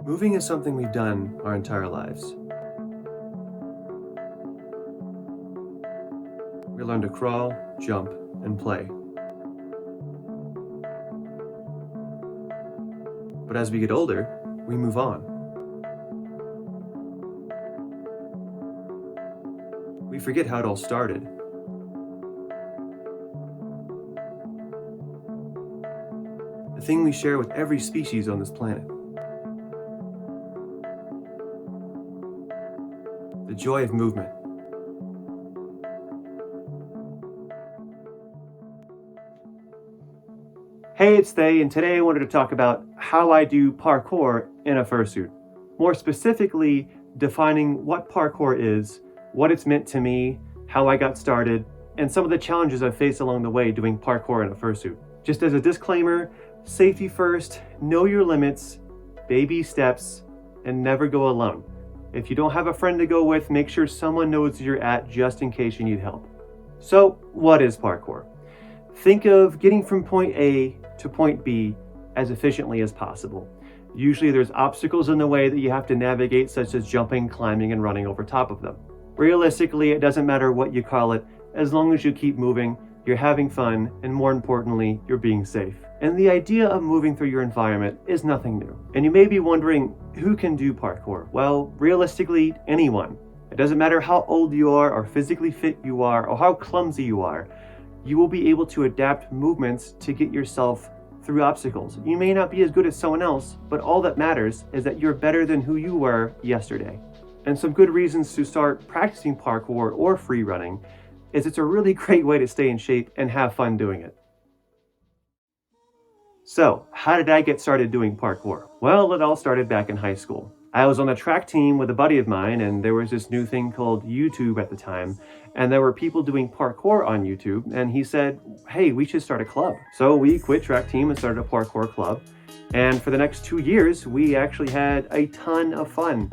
Moving is something we've done our entire lives. We learn to crawl, jump, and play. But as we get older, we move on. We forget how it all started. The thing we share with every species on this planet. The joy of movement. Hey, it's Thay, and today I wanted to talk about how I do parkour in a fursuit. More specifically, defining what parkour is, what it's meant to me, how I got started, and some of the challenges I've faced along the way doing parkour in a fursuit. Just as a disclaimer, safety first, know your limits, baby steps, and never go alone. If you don't have a friend to go with, make sure someone knows you're at just in case you need help. So, what is parkour? Think of getting from point A to point B as efficiently as possible. Usually there's obstacles in the way that you have to navigate, such as jumping, climbing, and running over top of them. Realistically, it doesn't matter what you call it, as long as you keep moving, you're having fun, and more importantly, you're being safe. And the idea of moving through your environment is nothing new. And you may be wondering, who can do parkour? Well, realistically, anyone. It doesn't matter how old you are, or physically fit you are, or how clumsy you are. You will be able to adapt movements to get yourself through obstacles. You may not be as good as someone else, but all that matters is that you're better than who you were yesterday. And some good reasons to start practicing parkour or free running is it's a really great way to stay in shape and have fun doing it. So, how did I get started doing parkour? Well, it all started back in high school. I was on the track team with a buddy of mine, and there was this new thing called YouTube at the time, and there were people doing parkour on YouTube, and he said, hey, we should start a club. So we quit track team and started a parkour club, and for the next 2 years, we actually had a ton of fun.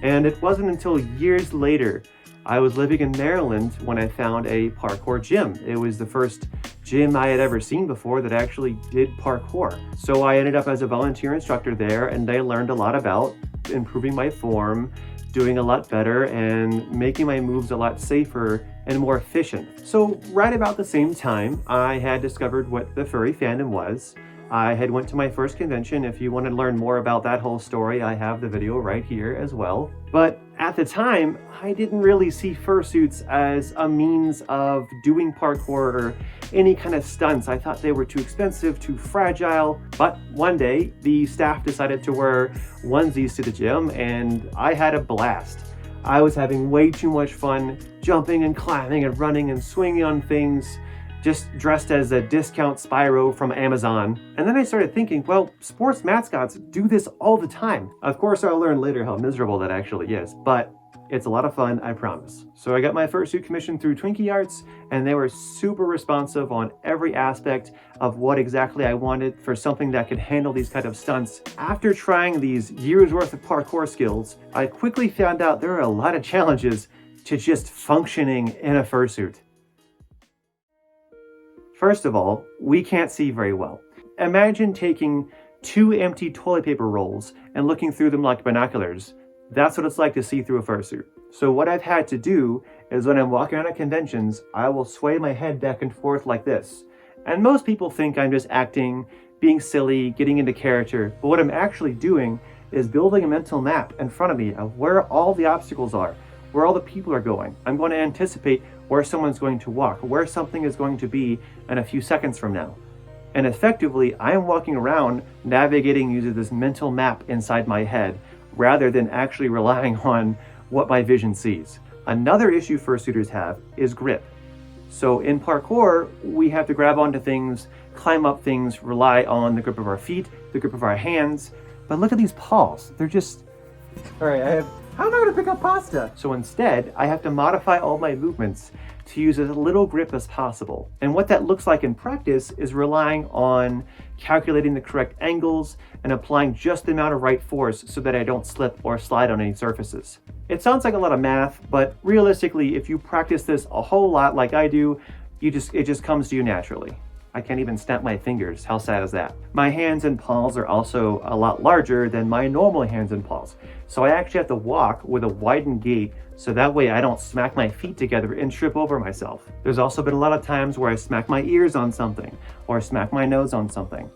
And it wasn't until years later, I was living in Maryland when I found a parkour gym. It was the first gym I had ever seen before that actually did parkour. So I ended up as a volunteer instructor there, and I learned a lot about improving my form, doing a lot better, and making my moves a lot safer and more efficient. So right about the same time, I had discovered what the furry fandom was. I had went to my first convention. If you want to learn more about that whole story, I have the video right here as well. But at the time, I didn't really see fursuits as a means of doing parkour or any kind of stunts. I thought they were too expensive, too fragile. But one day, the staff decided to wear onesies to the gym, and I had a blast. I was having way too much fun jumping and climbing and running and swinging on things, just dressed as a discount Spyro from Amazon. And then I started thinking, well, sports mascots do this all the time. Of course, I'll learn later how miserable that actually is, but it's a lot of fun, I promise. So I got my fursuit commission through Twinkie Arts, and they were super responsive on every aspect of what exactly I wanted for something that could handle these kind of stunts. After trying these years worth of parkour skills, I quickly found out there are a lot of challenges to just functioning in a fursuit. First of all, we can't see very well. Imagine taking 2 empty toilet paper rolls and looking through them like binoculars. That's what it's like to see through a fursuit. So what I've had to do is when I'm walking around at conventions, I will sway my head back and forth like this. And most people think I'm just acting, being silly, getting into character. But what I'm actually doing is building a mental map in front of me of where all the obstacles are, where all the people are going. I'm going to anticipate where someone's going to walk, where something is going to be in a few seconds from now. And effectively, I am walking around navigating using this mental map inside my head, rather than actually relying on what my vision sees. Another issue fursuiters have is grip. So in parkour, we have to grab onto things, climb up things, rely on the grip of our feet, the grip of our hands. But look at these paws. They're just, all right, how am I gonna pick up pasta? So instead, I have to modify all my movements to use as little grip as possible. And what that looks like in practice is relying on calculating the correct angles and applying just the amount of right force so that I don't slip or slide on any surfaces. It sounds like a lot of math, but realistically, if you practice this a whole lot like I do, it just comes to you naturally. I can't even snap my fingers. How sad is that? My hands and paws are also a lot larger than my normal hands and paws. So I actually have to walk with a widened gait so that way I don't smack my feet together and trip over myself. There's also been a lot of times where I smack my ears on something or smack my nose on something.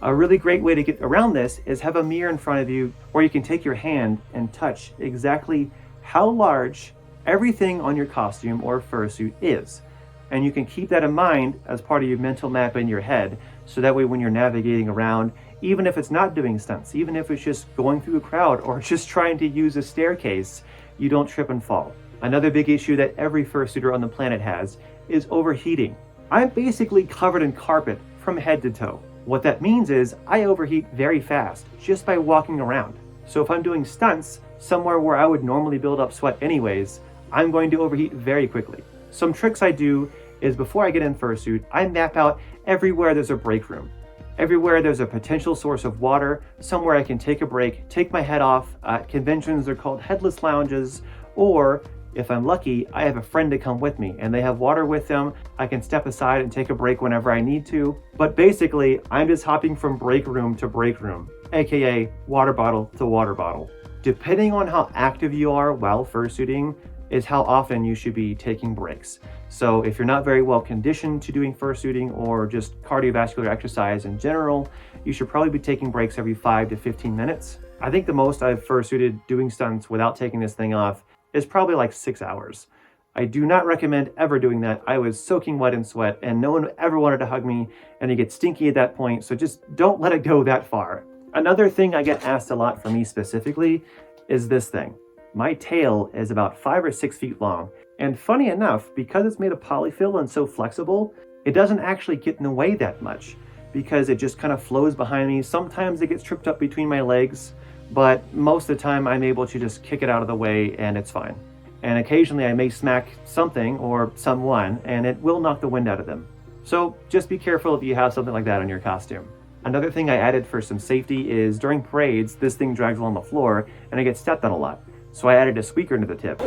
A really great way to get around this is have a mirror in front of you where you can take your hand and touch exactly how large everything on your costume or fursuit is. And you can keep that in mind as part of your mental map in your head, so that way when you're navigating around, even if it's not doing stunts, even if it's just going through a crowd or just trying to use a staircase, you don't trip and fall. Another big issue that every fursuiter on the planet has is overheating. I'm basically covered in carpet from head to toe. What that means is I overheat very fast just by walking around. So if I'm doing stunts somewhere where I would normally build up sweat anyways, I'm going to overheat very quickly. Some tricks I do is before I get in fursuit, I map out everywhere there's a break room. Everywhere there's a potential source of water, somewhere I can take a break, take my head off. At conventions, they're called headless lounges, or if I'm lucky, I have a friend to come with me and they have water with them. I can step aside and take a break whenever I need to. But basically, I'm just hopping from break room to break room, aka water bottle to water bottle. Depending on how active you are while fursuiting, is how often you should be taking breaks. So if you're not very well conditioned to doing fursuiting or just cardiovascular exercise in general, you should probably be taking breaks every 5 to 15 minutes. I think the most I've fursuited doing stunts without taking this thing off is probably like 6 hours. I do not recommend ever doing that. I was soaking wet in sweat and no one ever wanted to hug me, and you get stinky at that point, so just don't let it go that far. Another thing I get asked a lot for me specifically is this thing. My tail is about 5 or 6 feet long, and funny enough, because it's made of polyfill and so flexible, it doesn't actually get in the way that much because it just kind of flows behind me. Sometimes it gets tripped up between my legs, but most of the time I'm able to just kick it out of the way and it's fine. And occasionally I may smack something or someone and it will knock the wind out of them. So just be careful if you have something like that on your costume. Another thing I added for some safety is during parades, this thing drags along the floor and I get stepped on a lot. So I added a squeaker to the tip.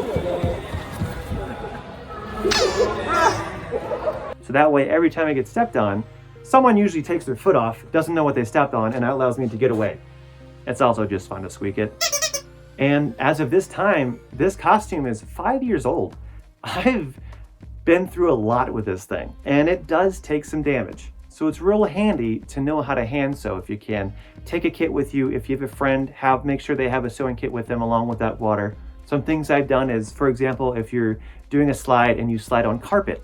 So that way, every time I get stepped on, someone usually takes their foot off, doesn't know what they stepped on, and that allows me to get away. It's also just fun to squeak it. And as of this time, this costume is 5 years old. I've been through a lot with this thing, and it does take some damage. So it's real handy to know how to hand sew if you can. Take a kit with you. If you have a friend, make sure they have a sewing kit with them along with that water. Some things I've done is, for example, if you're doing a slide and you slide on carpet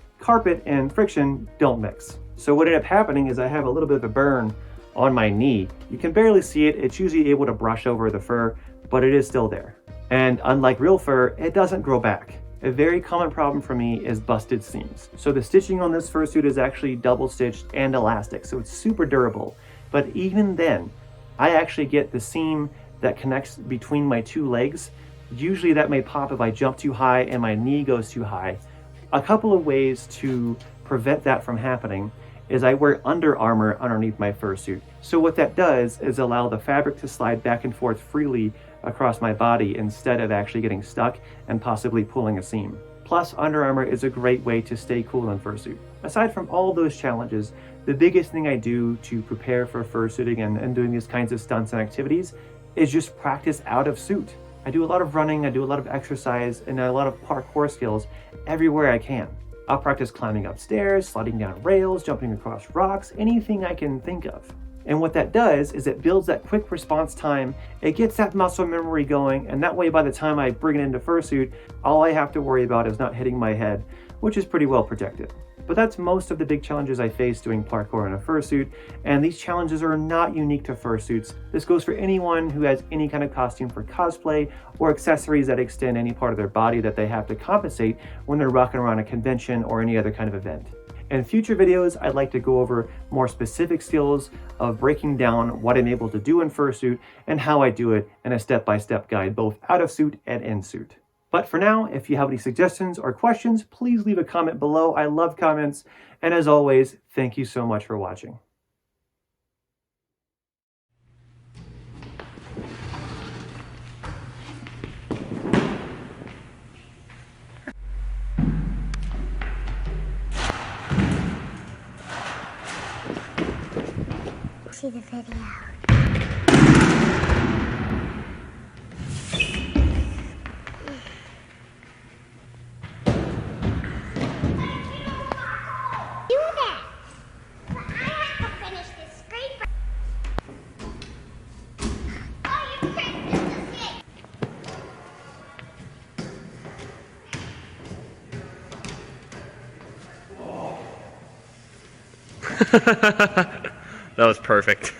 and friction don't mix. So what ended up happening is I have a little bit of a burn on my knee. You can barely see it. It's usually able to brush over the fur, but it is still there. And unlike real fur, it doesn't grow back. A very common problem for me is busted seams. So the stitching on this fursuit is actually double stitched and elastic, so it's super durable. But even then, I actually get the seam that connects between my two legs. Usually that may pop if I jump too high and my knee goes too high. A couple of ways to prevent that from happening is I wear Under Armour underneath my fursuit. So what that does is allow the fabric to slide back and forth freely across my body instead of actually getting stuck and possibly pulling a seam. Plus, Under Armour is a great way to stay cool in fursuit. Aside from all those challenges, the biggest thing I do to prepare for fursuiting and doing these kinds of stunts and activities is just practice out of suit. I do a lot of running, I do a lot of exercise, and a lot of parkour skills everywhere I can. I'll practice climbing up stairs, sliding down rails, jumping across rocks, anything I can think of. And what that does is it builds that quick response time, it gets that muscle memory going, and that way by the time I bring it into fursuit, all I have to worry about is not hitting my head, which is pretty well protected. But that's most of the big challenges I face doing parkour in a fursuit, and these challenges are not unique to fursuits. This goes for anyone who has any kind of costume for cosplay or accessories that extend any part of their body that they have to compensate when they're rocking around a convention or any other kind of event. In future videos, I'd like to go over more specific skills of breaking down what I'm able to do in fursuit and how I do it in a step-by-step guide, both out of suit and in suit. But for now, if you have any suggestions or questions, please leave a comment below. I love comments. And as always, thank you so much for watching. see the video. Do that! But I have to finish this scraper. Oh, you tricked us to That was perfect.